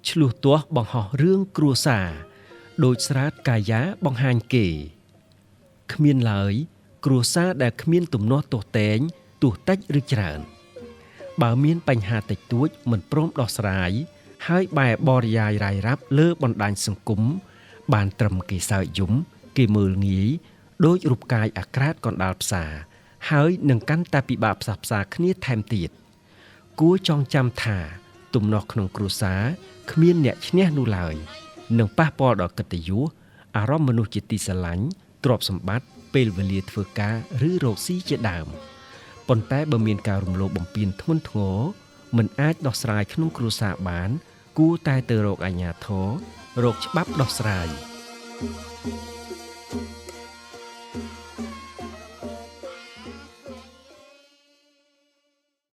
ឆ្លោះទាស់បង្ហោះរឿងគ្រួសារដោយស្រាតកាយាបង្ហាញគេគ្មានឡើយគ្រួសារដែលគ្មានទំនាស់ទោះតែងទោះតិចឬច្រើនបើមានបញ្ហាតិចតួចមិនព្រមដោះស្រាយហើយបែរបរិយាយរាយរាប់លើបណ្ដាញសង្គមបានត្រឹមគេសើចយំគេមើលងាយដោយរូបកាយអាក្រាតកណ្ដាលផ្សារហើយនឹងកាន់តែពិបាកផ្សះផ្សាគ្នាថែមទៀតគួរចងចាំថាទំនាស់ក្នុងគ្រួសារគ្មានអ្នកឈ្នះនោះឡើយនឹងប៉ះពាល់ដល់កិត្តិយសអារម្មណ៍មនុស្សជាទីស្រឡាញ់ទ្រព្យសម្បត្តិពេលវេលាធ្វើការឬរកស៊ីជាដើមប៉ុន្តែបើមានការរំលោភបំពានធ្ងន់ធ្ងរមិនអាចដោះស្រាយក្នុងគ្រួសារបានគួរតែទៅរកអាជ្ញាធររកច្បាប់ដោះស្រាយ